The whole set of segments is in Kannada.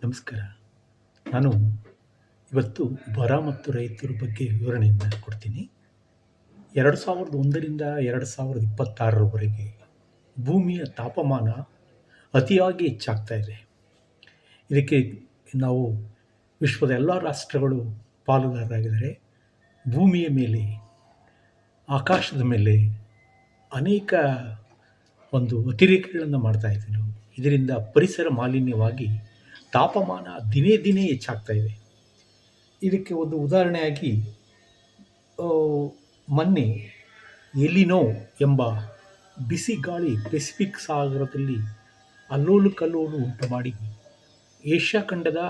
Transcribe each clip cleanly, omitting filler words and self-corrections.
ನಮಸ್ಕಾರ. ನಾನು ಇವತ್ತು ಬರ ಮತ್ತು ರೈತರ ಬಗ್ಗೆ ವಿವರಣೆಯನ್ನು ಕೊಡ್ತೀನಿ. 2001ರಿಂದ 2026ರವರೆಗೆ ಭೂಮಿಯ ತಾಪಮಾನ ಅತಿಯಾಗಿ ಹೆಚ್ಚಾಗ್ತಾ ಇದೆ. ಇದಕ್ಕೆ ನಾವು ವಿಶ್ವದ ಎಲ್ಲ ರಾಷ್ಟ್ರಗಳು ಪಾಲುದಾರರಾಗಿದ್ದಾರೆ. ಭೂಮಿಯ ಮೇಲೆ, ಆಕಾಶದ ಮೇಲೆ ಅನೇಕ ಅತಿರೇಕಗಳನ್ನು ಮಾಡ್ತಾ ಇದ್ದೀವಿ ನಾವು. ಇದರಿಂದ ಪರಿಸರ ಮಾಲಿನ್ಯವಾಗಿ ತಾಪಮಾನ ದಿನೇ ದಿನೇ ಹೆಚ್ಚಾಗ್ತಾ ಇದೆ. ಇದಕ್ಕೆ ಒಂದು ಉದಾಹರಣೆಯಾಗಿ ಮೊನ್ನೆ ಎಲಿನೋ ಎಂಬ ಬಿಸಿ ಗಾಳಿ ಪೆಸಿಫಿಕ್ ಸಾಗರದಲ್ಲಿ ಅಲ್ಲೋಲು ಕಲ್ಲೋಲು ಉಂಟು ಮಾಡಿ ಏಷ್ಯಾ ಖಂಡದ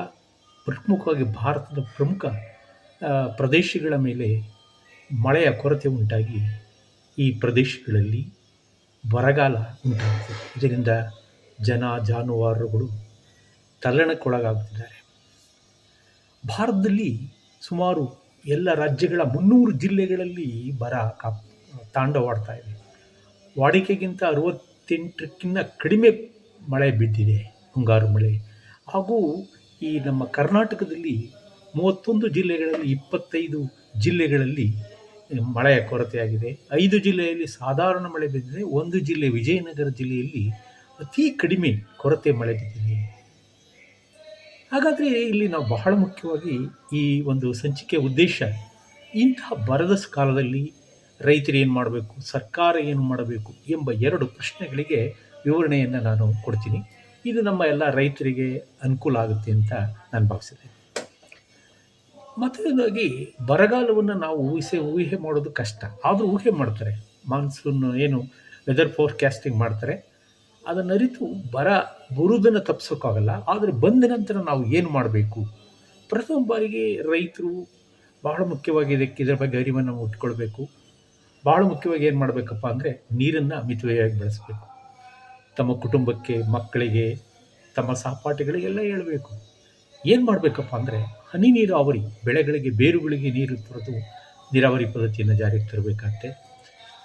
ಪ್ರಮುಖವಾಗಿ ಭಾರತದ ಪ್ರಮುಖ ಪ್ರದೇಶಗಳ ಮೇಲೆ ಮಳೆಯ ಕೊರತೆ ಉಂಟಾಗಿ ಈ ಪ್ರದೇಶಗಳಲ್ಲಿ ಬರಗಾಲ ಉಂಟಾಗುತ್ತದೆ. ಇದರಿಂದ ಜನ ಜಾನುವಾರುಗಳು ತಲ್ಲಣಕ್ಕೊಳಗಾಗುತ್ತಿದ್ದಾರೆ. ಭಾರತದಲ್ಲಿ ಸುಮಾರು ಎಲ್ಲ ರಾಜ್ಯಗಳ 300 ಜಿಲ್ಲೆಗಳಲ್ಲಿ ಬರ ತಾಂಡವಾಡ್ತಾ ಇದೆ. ವಾಡಿಕೆಗಿಂತ 68ಕ್ಕಿಂತ ಕಡಿಮೆ ಮಳೆ ಬಿದ್ದಿದೆ, ಮುಂಗಾರು ಮಳೆ. ಹಾಗೂ ಈ ನಮ್ಮ ಕರ್ನಾಟಕದಲ್ಲಿ 31 ಜಿಲ್ಲೆಗಳಲ್ಲಿ 25 ಜಿಲ್ಲೆಗಳಲ್ಲಿ ಮಳೆಯ ಕೊರತೆಯಾಗಿದೆ. 5 ಜಿಲ್ಲೆಯಲ್ಲಿ ಸಾಧಾರಣ ಮಳೆ ಬಿದ್ದಿದೆ. 1 ಜಿಲ್ಲೆ ವಿಜಯನಗರ ಜಿಲ್ಲೆಯಲ್ಲಿ ಅತಿ ಕಡಿಮೆ ಕೊರತೆ ಮಳೆ ಬಿದ್ದಿದೆ. ಹಾಗಾದರೆ ಇಲ್ಲಿ ನಾವು ಬಹಳ ಮುಖ್ಯವಾಗಿ ಈ ಒಂದು ಸಂಚಿಕೆಯ ಉದ್ದೇಶ, ಇಂತಹ ಬರದ ಕಾಲದಲ್ಲಿ ರೈತರು ಏನು ಮಾಡಬೇಕು, ಸರ್ಕಾರ ಏನು ಮಾಡಬೇಕು ಎಂಬ 2 ಪ್ರಶ್ನೆಗಳಿಗೆ ವಿವರಣೆಯನ್ನು ನಾನು ಕೊಡ್ತೀನಿ. ಇದು ನಮ್ಮ ಎಲ್ಲ ರೈತರಿಗೆ ಅನುಕೂಲ ಆಗುತ್ತೆ ಅಂತ ನಾನು ಭಾವಿಸಿದ್ದೇನೆ. ಮೊದಲನೇದಾಗಿ ಬರಗಾಲವನ್ನು ನಾವು ಊಹೆ ಮಾಡೋದು ಕಷ್ಟ. ಆದರೂ ಊಹೆ ಮಾಡ್ತಾರೆ. ಮಾನ್ಸೂನ್ ಏನು ವೆದರ್ ಫೋರ್ಕಾಸ್ಟಿಂಗ್ ಮಾಡ್ತಾರೆ, ಅದನ್ನು ಅರಿತು ಬರುವುದನ್ನು ತಪ್ಪಿಸೋಕ್ಕಾಗಲ್ಲ. ಆದರೆ ಬಂದ ನಂತರ ನಾವು ಏನು ಮಾಡಬೇಕು? ಪ್ರಥಮ ಬಾರಿಗೆ ರೈತರು ಬಹಳ ಮುಖ್ಯವಾಗಿ ಇದರ ಬಗ್ಗೆ ಅರಿವನ್ನು ಇಟ್ಕೊಳ್ಬೇಕು. ಬಹಳ ಮುಖ್ಯವಾಗಿ ಏನು ಮಾಡಬೇಕಪ್ಪ ಅಂದರೆ, ನೀರನ್ನು ಮಿತವ್ಯಯವಾಗಿ ಬಳಸಬೇಕು. ತಮ್ಮ ಕುಟುಂಬಕ್ಕೆ, ಮಕ್ಕಳಿಗೆ, ತಮ್ಮ ಸಹಪಾಠಿಗಳಿಗೆಲ್ಲ ಹೇಳಬೇಕು. ಏನು ಮಾಡಬೇಕಪ್ಪ ಅಂದರೆ, ಹನಿ ನೀರಾವರಿ ಬೆಳೆಗಳಿಗೆ, ಬೇರುಗಳಿಗೆ ನೀರು ತರೋದು ನೀರಾವರಿ ಪದ್ಧತಿಯನ್ನು ಜಾರಿಗೆ ತರಬೇಕಾಗತ್ತೆ.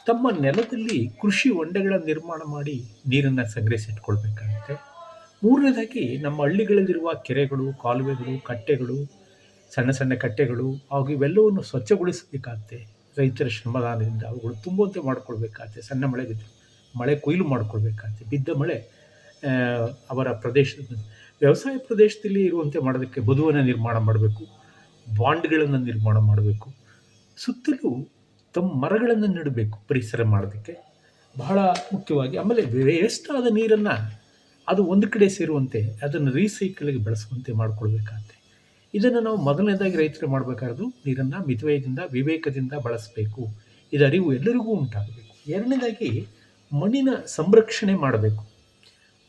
ತಮ್ಮ ನೆಲದಲ್ಲಿ ಕೃಷಿ ಹೊಂಡಗಳ ನಿರ್ಮಾಣ ಮಾಡಿ ನೀರನ್ನು ಸಂಗ್ರಹಿಸಿಟ್ಕೊಳ್ಬೇಕಾಗುತ್ತೆ. ಮೂರನೇದಾಗಿ ನಮ್ಮ ಹಳ್ಳಿಗಳಲ್ಲಿರುವ ಕೆರೆಗಳು, ಕಾಲುವೆಗಳು, ಕಟ್ಟೆಗಳು, ಸಣ್ಣ ಸಣ್ಣ ಕಟ್ಟೆಗಳು ಹಾಗೂ ಇವೆಲ್ಲವನ್ನು ಸ್ವಚ್ಛಗೊಳಿಸಬೇಕಾಗತ್ತೆ. ರೈತರ ಶ್ರಮದಾನದಿಂದ ಅವುಗಳು ತುಂಬುವಂತೆ ಮಾಡಿಕೊಳ್ಬೇಕಾಗತ್ತೆ. ಸಣ್ಣ ಮಳೆ ಬಿದ್ದು ಮಳೆ ಕೊಯ್ಲು ಮಾಡಿಕೊಳ್ಬೇಕಾಗತ್ತೆ. ಬಿದ್ದ ಮಳೆ ಅವರ ಪ್ರದೇಶದ ವ್ಯವಸಾಯ ಪ್ರದೇಶದಲ್ಲಿ ಇರುವಂತೆ ಮಾಡೋದಕ್ಕೆ ಬದುವನ್ನು ನಿರ್ಮಾಣ ಮಾಡಬೇಕು. ಬಾಂಡ್ಗಳನ್ನು ನಿರ್ಮಾಣ ಮಾಡಬೇಕು. ಸುತ್ತಲೂ ತಮ್ಮ ಮರಗಳನ್ನು ನೆಡಬೇಕು ಪರಿಸರ ಮಾಡೋದಕ್ಕೆ ಬಹಳ ಮುಖ್ಯವಾಗಿ. ಆಮೇಲೆ ವೇಸ್ಟ್ ಆದ ನೀರನ್ನು ಅದು ಒಂದು ಕಡೆ ಸೇರುವಂತೆ, ಅದನ್ನು ರೀಸೈಕಲ್ಗೆ ಬಳಸುವಂತೆ ಮಾಡಿಕೊಳ್ಬೇಕಾಗತ್ತೆ. ಇದನ್ನು ನಾವು ಮೊದಲನೇದಾಗಿ ರೈತರು ಮಾಡಬೇಕಾದ್ರು ನೀರನ್ನು ಮಿತವ್ಯಯದಿಂದ, ವಿವೇಕದಿಂದ ಬಳಸಬೇಕು. ಇದು ಅರಿವು ಎಲ್ಲರಿಗೂ ಉಂಟಾಗಬೇಕು. ಎರಡನೇದಾಗಿ ಮಣ್ಣಿನ ಸಂರಕ್ಷಣೆ ಮಾಡಬೇಕು.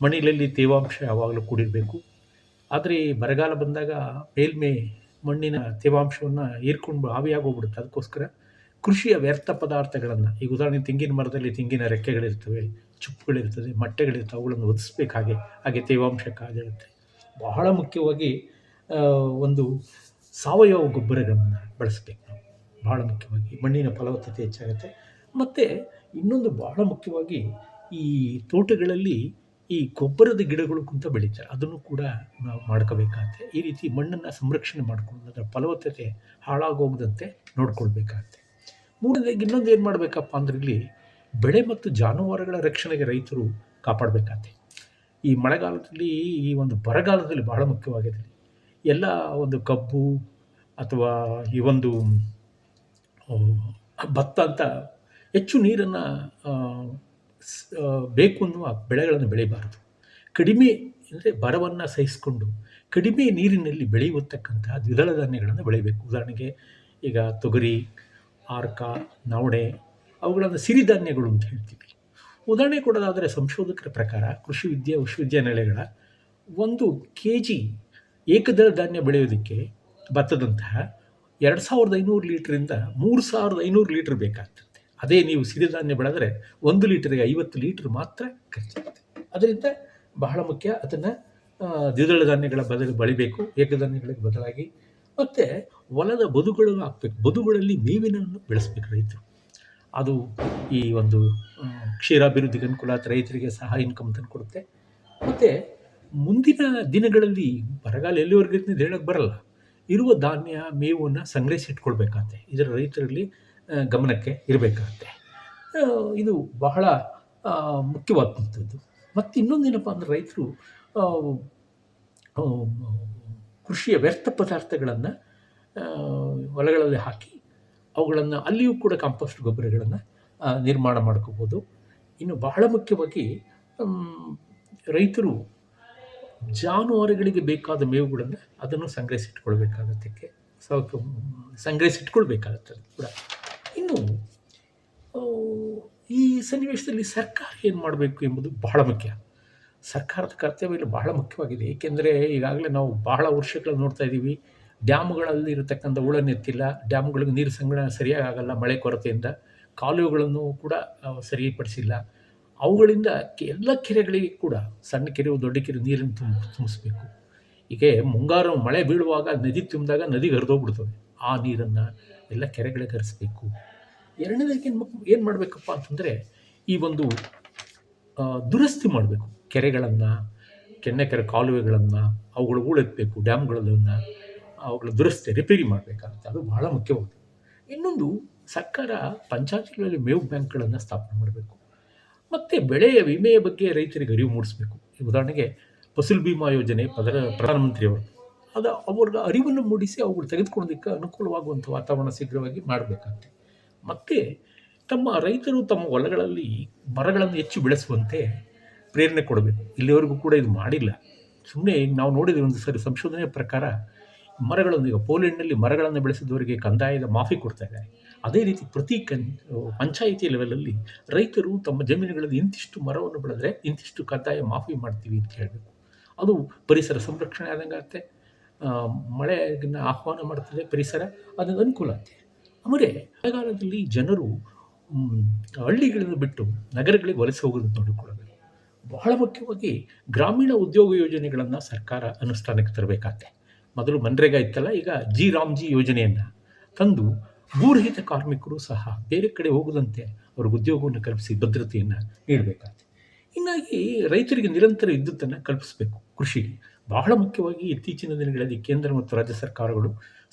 ಮಣ್ಣಿನಲ್ಲಿ ತೇವಾಂಶ ಯಾವಾಗಲೂ ಕೂಡಿರಬೇಕು. ಆದರೆ ಬರಗಾಲ ಬಂದಾಗ ಮೇಲ್ಮೆ ಮಣ್ಣಿನ ತೇವಾಂಶವನ್ನು ಹೀರ್ಕೊಂಡು ಆವಿಯಾಗೋಗ್ಬಿಡುತ್ತೆ. ಅದಕ್ಕೋಸ್ಕರ ಕೃಷಿಯ ವ್ಯರ್ಥ ಪದಾರ್ಥಗಳನ್ನು, ಈಗ ಉದಾಹರಣೆ ತೆಂಗಿನ ಮರದಲ್ಲಿ ತೆಂಗಿನ ರೆಕ್ಕೆಗಳಿರ್ತವೆ, ಚುಪ್ಪುಗಳಿರ್ತದೆ, ಮೊಟ್ಟೆಗಳಿರ್ತವೆ, ಅವುಗಳನ್ನು ಒದಿಸ್ಬೇಕು. ಹಾಗೆ ತೇವಾಂಶ ಕಾದಿರುತ್ತೆ. ಬಹಳ ಮುಖ್ಯವಾಗಿ ಒಂದು ಸಾವಯವ ಗೊಬ್ಬರಗಳನ್ನು ಬಳಸಬೇಕು ನಾವು. ಬಹಳ ಮುಖ್ಯವಾಗಿ ಮಣ್ಣಿನ ಫಲವತ್ತತೆ ಹೆಚ್ಚಾಗುತ್ತೆ. ಮತ್ತು ಇನ್ನೊಂದು ಬಹಳ ಮುಖ್ಯವಾಗಿ ಈ ತೋಟಗಳಲ್ಲಿ ಈ ಗೊಬ್ಬರದ ಗಿಡಗಳು ಕುಂತ ಬೆಳೀತಾರೆ, ಅದನ್ನು ಕೂಡ ನಾವು ಮಾಡ್ಕೋಬೇಕಾಗತ್ತೆ. ಈ ರೀತಿ ಮಣ್ಣನ್ನು ಸಂರಕ್ಷಣೆ ಮಾಡಿಕೊಂಡು ಅದರ ಫಲವತ್ತತೆ ಹಾಳಾಗೋಗದಂತೆ ನೋಡ್ಕೊಳ್ಬೇಕಾಗತ್ತೆ. ಮೂರನೇದಾಗಿ ಇನ್ನೊಂದು ಏನು ಮಾಡಬೇಕಪ್ಪ ಅಂದ್ರೆ, ಇಲ್ಲಿ ಬೆಳೆ ಮತ್ತು ಜಾನುವಾರುಗಳ ರಕ್ಷಣೆಗೆ ರೈತರು ಕಾಪಾಡಬೇಕಾಗತ್ತೆ. ಈ ಮಳೆಗಾಲದಲ್ಲಿ, ಈ ಒಂದು ಬರಗಾಲದಲ್ಲಿ ಬಹಳ ಮುಖ್ಯವಾಗಿದೆ. ಎಲ್ಲ ಕಬ್ಬು ಅಥವಾ ಈ ಭತ್ತ ಅಂತ ಹೆಚ್ಚು ನೀರನ್ನು ಬೇಕು ಅನ್ನುವ ಬೆಳೆಗಳನ್ನು ಬೆಳೆಯಬಾರದು. ಕಡಿಮೆ ಅಂದರೆ ಬರವನ್ನು ಸಹಿಸಿಕೊಂಡು ಕಡಿಮೆ ನೀರಿನಲ್ಲಿ ಬೆಳೆಯುವತಕ್ಕಂತಹ ದ್ವಿದಳ ಧಾನ್ಯಗಳನ್ನು ಬೆಳೆಯಬೇಕು. ಉದಾಹರಣೆಗೆ ಈಗ ತೊಗರಿ, ಆರ್ಕ, ನವಣೆ, ಅವುಗಳನ್ನು ಸಿರಿಧಾನ್ಯಗಳು ಅಂತ ಹೇಳ್ತೀವಿ. ಉದಾಹರಣೆ ಕೊಡೋದಾದರೆ, ಸಂಶೋಧಕರ ಪ್ರಕಾರ ಕೃಷಿ ವಿಶ್ವವಿದ್ಯಾನಿಲಯಗಳ 1 kg ಏಕದಳ ಧಾನ್ಯ ಬೆಳೆಯೋದಕ್ಕೆ ಭತ್ತದಂತಹ 2500 ಲೀಟ್ರಿಂದ 3500 ಲೀಟ್ರ್ ಬೇಕಾಗ್ತದೆ. ಅದೇ ನೀವು ಸಿರಿಧಾನ್ಯ ಬೆಳೆದರೆ 1 ಲೀಟ್ರಿಗೆ 50 ಲೀಟ್ರ್ ಮಾತ್ರ ಖರ್ಚಾಗುತ್ತೆ. ಅದರಿಂದ ಬಹಳ ಮುಖ್ಯ, ಅದನ್ನು ದ್ವಿದಳ ಧಾನ್ಯಗಳ ಬೆಳಿಬೇಕು, ಏಕಧಾನ್ಯಗಳಿಗೆ ಬದಲಾಗಿ. ಮತ್ತು ಹೊಲದ ಬದುಗಳನ್ನು ಹಾಕಬೇಕು. ಬದುಗಳಲ್ಲಿ ಮೇವಿನನ್ನು ಬೆಳೆಸಬೇಕು ರೈತರು. ಅದು ಈ ಕ್ಷೀರಾಭಿವೃದ್ಧಿಗೆ ಅನುಕೂಲ ಆಗುತ್ತೆ, ರೈತರಿಗೆ ಸಹ ಇನ್ಕಮ್ ತಂದು ಕೊಡುತ್ತೆ. ಮತ್ತು ಮುಂದಿನ ದಿನಗಳಲ್ಲಿ ಬರಗಾಲ ಎಲ್ಲಿವರೆಗೆ ಇರುತ್ತೆ ಅಂತ ಹೇಳಕ್ಕೆ ಬರಲ್ಲ. ಇರುವ ಧಾನ್ಯ, ಮೇವನ್ನು ಸಂಗ್ರಹಿಸಿಟ್ಕೊಳ್ಬೇಕಾಗತ್ತೆ. ಇದರ ರೈತರಲ್ಲಿ ಗಮನಕ್ಕೆ ಇರಬೇಕಾಗತ್ತೆ. ಇದು ಬಹಳ ಮುಖ್ಯವಾದಂಥದ್ದು. ಮತ್ತು ಇನ್ನೊಂದೇನಪ್ಪ ಅಂದ್ರೆ ರೈತರು ಕೃಷಿಯ ವ್ಯರ್ಥ ಪದಾರ್ಥಗಳನ್ನು ಹೊಲಗಳಲ್ಲಿ ಹಾಕಿ ಅವುಗಳನ್ನು ಅಲ್ಲಿಯೂ ಕೂಡ ಕಾಂಪೋಸ್ಟ್ ಗೊಬ್ಬರಗಳನ್ನು ನಿರ್ಮಾಣ ಮಾಡ್ಕೋಬೋದು. ಇನ್ನು ಬಹಳ ಮುಖ್ಯವಾಗಿ ರೈತರು ಜಾನುವಾರುಗಳಿಗೆ ಬೇಕಾದ ಮೇವುಗಳನ್ನು ಅದನ್ನು ಸಂಗ್ರಹಿಸಿಟ್ಕೊಳ್ಬೇಕಾಗತ್ತೆ. ಸಂಗ್ರಹಿಸಿಟ್ಕೊಳ್ಬೇಕಾಗತ್ತೆ ಅದು ಕೂಡ. ಇನ್ನು ಈ ಸನ್ನಿವೇಶದಲ್ಲಿ ಸರ್ಕಾರ ಏನು ಮಾಡಬೇಕು ಎಂಬುದು ಬಹಳ ಮುಖ್ಯ. ಸರ್ಕಾರದ ಕರ್ತವ್ಯ ಇಲ್ಲಿ ಬಹಳ ಮುಖ್ಯವಾಗಿದೆ. ಏಕೆಂದರೆ ಈಗಾಗಲೇ ನಾವು ಬಹಳ ವರ್ಷಗಳು ನೋಡ್ತಾ ಇದ್ದೀವಿ, ಡ್ಯಾಮ್ಗಳಲ್ಲಿ ಇರತಕ್ಕಂಥ ಹೂಳನ್ನು ಎತ್ತಿಲ್ಲ, ಡ್ಯಾಮ್ಗಳಿಗೆ ನೀರು ಸಂಗ್ರಹಣೆ ಸರಿಯಾಗಿ ಆಗಲ್ಲ ಮಳೆ ಕೊರತೆಯಿಂದ, ಕಾಲುವೆಗಳನ್ನು ಕೂಡ ಸರಿಪಡಿಸಿಲ್ಲ. ಅವುಗಳಿಂದ ಎಲ್ಲ ಕೆರೆಗಳಿಗೆ ಕೂಡ, ಸಣ್ಣ ಕೆರೆ ದೊಡ್ಡ ಕೆರೆ ನೀರನ್ನು ತುಂಬಿಸ್ಬೇಕು. ಹೀಗೆ ಮುಂಗಾರು ಮಳೆ ಬೀಳುವಾಗ ನದಿ ತುಂಬಿದಾಗ ನದಿಗೆ ಹರಿದೋಗ್ಬಿಡ್ತವೆ. ಆ ನೀರನ್ನು ಎಲ್ಲ ಕೆರೆಗಳಿಗೆ ಹರಿಸ್ಬೇಕು. ಎರಡನೇದಾಗಿ ಏನು ಮಾಡಬೇಕಪ್ಪ ಅಂತಂದರೆ, ಈ ಒಂದು ದುರಸ್ತಿ ಮಾಡಬೇಕು. ಕೆರೆಗಳನ್ನು, ಕೆರೆ ಕಾಲುವೆಗಳನ್ನು ಅವುಗಳು ಹೂಳೆತ್ತಬೇಕು, ಡ್ಯಾಮ್ಗಳನ್ನು ಅವುಗಳ ದುರಸ್ತಿ ರಿಪೇರಿ ಮಾಡಬೇಕಾಗುತ್ತೆ. ಅದು ಬಹಳ ಮುಖ್ಯವಾಗಿದೆ. ಇನ್ನೊಂದು, ಸರ್ಕಾರ ಪಂಚಾಯತ್ಗಳಲ್ಲಿ ಮೇವು ಬ್ಯಾಂಕ್ಗಳನ್ನು ಸ್ಥಾಪನೆ ಮಾಡಬೇಕು. ಮತ್ತು ಬೆಳೆಯ ವಿಮೆಯ ಬಗ್ಗೆ ರೈತರಿಗೆ ಅರಿವು ಮೂಡಿಸಬೇಕು. ಉದಾಹರಣೆಗೆ ಫಸಲ್ ಬಿಮಾ ಯೋಜನೆ ಪ್ರಧಾನಮಂತ್ರಿಯವರು, ಅದು ಅವ್ರಿಗೆ ಅರಿವನ್ನು ಮೂಡಿಸಿ ಅವುಗಳು ತೆಗೆದುಕೊಳ್ಳೋದಕ್ಕೆ ಅನುಕೂಲವಾಗುವಂಥ ವಾತಾವರಣ ಶೀಘ್ರವಾಗಿ ಮಾಡಬೇಕಾಗುತ್ತೆ. ಮತ್ತು ರೈತರು ತಮ್ಮ ಹೊಲಗಳಲ್ಲಿ ಮರಗಳನ್ನು ಹೆಚ್ಚು ಬೆಳೆಸುವಂತೆ ಪ್ರೇರಣೆ ಕೊಡಬೇಕು. ಇಲ್ಲಿವರೆಗೂ ಕೂಡ ಇದು ಮಾಡಿಲ್ಲ. ಸುಮ್ಮನೆ ನಾವು ನೋಡಿದ ಒಂದು ಸರಿ ಸಂಶೋಧನೆಯ ಪ್ರಕಾರ ಮರಗಳನ್ನು, ಈಗ ಪೋಲೆಂಡ್ನಲ್ಲಿ ಮರಗಳನ್ನು ಬೆಳೆಸಿದವರಿಗೆ ಕಂದಾಯದ ಮಾಫಿ ಕೊಡ್ತಾ ಇದ್ದಾರೆ. ಅದೇ ರೀತಿ ಪ್ರತಿ ಪಂಚಾಯಿತಿ ಲೆವೆಲಲ್ಲಿ ರೈತರು ತಮ್ಮ ಜಮೀನುಗಳಲ್ಲಿ ಇಂತಿಷ್ಟು ಮರವನ್ನು ಬೆಳೆದ್ರೆ ಇಂತಿಷ್ಟು ಕಂದಾಯ ಮಾಫಿ ಮಾಡ್ತೀವಿ ಅಂತ ಹೇಳಬೇಕು. ಅದು ಪರಿಸರ ಸಂರಕ್ಷಣೆ ಆದಂಗೆ ಆಗುತ್ತೆ, ಮಳೆಯನ್ನು ಆಹ್ವಾನ ಮಾಡ್ತದೆ ಪರಿಸರ, ಅದನ್ನು ಅನುಕೂಲ ಆಗುತ್ತೆ. ಆಮೇಲೆ ಮಳೆಗಾಲದಲ್ಲಿ ಜನರು ಹಳ್ಳಿಗಳನ್ನು ಬಿಟ್ಟು ನಗರಗಳಿಗೆ ವಲಸೆ ಹೋಗೋದನ್ನು ನೋಡಿಕೊಳ್ಳಬೇಕು. ಬಹಳ ಮುಖ್ಯವಾಗಿ ಗ್ರಾಮೀಣ ಉದ್ಯೋಗ ಯೋಜನೆಗಳನ್ನು ಸರ್ಕಾರ ಅನುಷ್ಠಾನಕ್ಕೆ ತರಬೇಕಾಗತ್ತೆ. ಮೊದಲು ಮನ್ರೇಗಾ ಇತ್ತಲ್ಲ, ಈಗ ರಾಮ್ಜಿ ಯೋಜನೆಯನ್ನು ತಂದು ಭೂರಹಿತ ಕಾರ್ಮಿಕರು ಸಹ ಬೇರೆ ಕಡೆ ಹೋಗದಂತೆ ಅವ್ರಿಗೆ ಉದ್ಯೋಗವನ್ನು ಕಲ್ಪಿಸಿ ಭದ್ರತೆಯನ್ನು ನೀಡಬೇಕಾಗುತ್ತೆ. ಇನ್ನಾಗಿ ರೈತರಿಗೆ ನಿರಂತರ ವಿದ್ಯುತ್ತನ್ನು ಕಲ್ಪಿಸಬೇಕು. ಕೃಷಿಗೆ ಬಹಳ ಮುಖ್ಯವಾಗಿ ಇತ್ತೀಚಿನ ದಿನಗಳಲ್ಲಿ ಕೇಂದ್ರ ಮತ್ತು ರಾಜ್ಯ ಸರ್ಕಾರಗಳು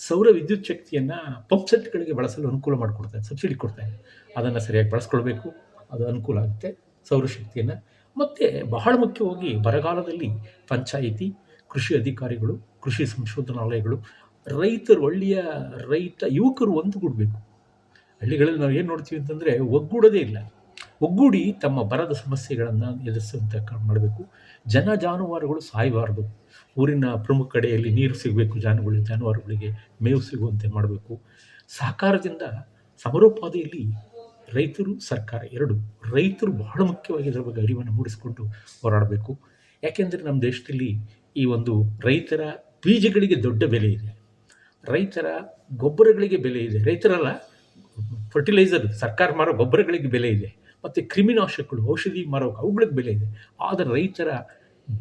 ಸೌರ ವಿದ್ಯುತ್ ಶಕ್ತಿಯನ್ನು ಪಂಪ್ ಸೆಟ್ಗಳಿಗೆ ಬಳಸಲು ಅನುಕೂಲ ಮಾಡಿಕೊಡ್ತಾರೆ, ಸಬ್ಸಿಡಿ ಕೊಡ್ತಾರೆ. ಅದನ್ನು ಸರಿಯಾಗಿ ಬಳಸ್ಕೊಳ್ಬೇಕು, ಅದು ಅನುಕೂಲ ಆಗುತ್ತೆ ಸೌರಶಕ್ತಿಯನ್ನು. ಮತ್ತು ಬಹಳ ಮುಖ್ಯವಾಗಿ ಬರಗಾಲದಲ್ಲಿ ಪಂಚಾಯಿತಿ, ಕೃಷಿ ಅಧಿಕಾರಿಗಳು, ಕೃಷಿ ಸಂಶೋಧನಾಲಯಗಳು, ಹಳ್ಳಿಯ ಯುವಕರು ಒಂದುಗೂಡಬೇಕು. ಹಳ್ಳಿಗಳಲ್ಲಿ ನಾವು ಏನು ನೋಡ್ತೀವಿ ಅಂತಂದರೆ ಒಗ್ಗೂಡೋದೇ ಇಲ್ಲ. ಒಗ್ಗೂಡಿ ತಮ್ಮ ಬರದ ಸಮಸ್ಯೆಗಳನ್ನು ಎದುರಿಸುವಂತೆ ಮಾಡಬೇಕು. ಜಾನುವಾರುಗಳು ಸಾಯಬಾರದು. ಊರಿನ ಪ್ರಮುಖ ಕಡೆಯಲ್ಲಿ ನೀರು ಸಿಗಬೇಕು, ಜಾನುವಾರುಗಳಿಗೆ ಮೇವು ಸಿಗುವಂತೆ ಮಾಡಬೇಕು. ಸಹಕಾರದಿಂದ ಸಮರೋಪಾದಿಯಲ್ಲಿ ರೈತರು, ಸರ್ಕಾರ ಎರಡು, ರೈತರು ಬಹಳ ಮುಖ್ಯವಾಗಿ ಇದರ ಬಗ್ಗೆ ಅರಿವನ್ನು ಮೂಡಿಸಿಕೊಂಡು ಹೋರಾಡಬೇಕು. ಯಾಕೆಂದರೆ ನಮ್ಮ ದೇಶದಲ್ಲಿ ಈ ಒಂದು ರೈತರ ಬೀಜಗಳಿಗೆ ದೊಡ್ಡ ಬೆಲೆ ಇದೆ, ರೈತರ ಗೊಬ್ಬರಗಳಿಗೆ ಬೆಲೆ ಇದೆ, ರೈತರಲ್ಲ ಫರ್ಟಿಲೈಸರ್ ಸರ್ಕಾರ ಮಾರೋ ಗೊಬ್ಬರಗಳಿಗೆ ಬೆಲೆ ಇದೆ, ಮತ್ತು ಕ್ರಿಮಿನಾಶಕಗಳು, ಔಷಧಿ ಮಾರೋ ಅವುಗಳಿಗೆ ಬೆಲೆ ಇದೆ. ಆದರೆ ರೈತರ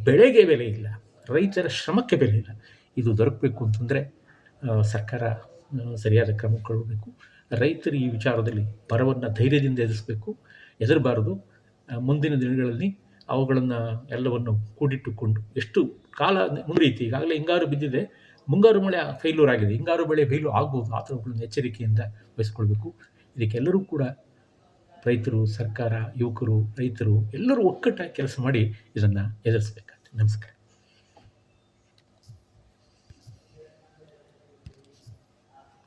ಬೆಳೆಗೆ ಬೆಲೆ ಇಲ್ಲ, ರೈತರ ಶ್ರಮಕ್ಕೆ ಬೆಲೆ ಇಲ್ಲ. ಇದು ದೊರಕಬೇಕು ಅಂತಂದರೆ ಸರ್ಕಾರ ಸರಿಯಾದ ಕ್ರಮ ಕೊಡಬೇಕು. ರೈತರು ಈ ವಿಚಾರದಲ್ಲಿ ಬರವನ್ನು ಧೈರ್ಯದಿಂದ ಎದುರಿಸಬೇಕು, ಹೆದರಬಾರದು. ಮುಂದಿನ ದಿನಗಳಲ್ಲಿ ಅವುಗಳನ್ನು ಎಲ್ಲವನ್ನು ಕೂಡಿಟ್ಟುಕೊಂಡು ಎಷ್ಟು ಕಾಲ ಮುರಿಯಿತು. ಈಗಾಗಲೇ ಹಿಂಗಾರು ಬಿದ್ದಿದೆ, ಮುಂಗಾರು ಮಳೆ ಫೇಲ್ಯೂರ್ ಆಗಿದೆ, ಹಿಂಗಾರು ಬೆಳೆ ಫೇಲ್ಯೂರ್ ಆಗ್ಬೋದು. ಆ ಥರಗಳನ್ನು ಎಚ್ಚರಿಕೆಯಿಂದ ವಹಿಸ್ಕೊಳ್ಬೇಕು. ಇದಕ್ಕೆಲ್ಲರೂ ಕೂಡ ರೈತರು, ಸರ್ಕಾರ, ಯುವಕರು, ರೈತರು ಎಲ್ಲರೂ ಒಕ್ಕಟ್ಟಾಗಿ ಕೆಲಸ ಮಾಡಿ ಇದನ್ನು ಎದುರಿಸಬೇಕಾಗ್ತದೆ. ನಮಸ್ಕಾರ.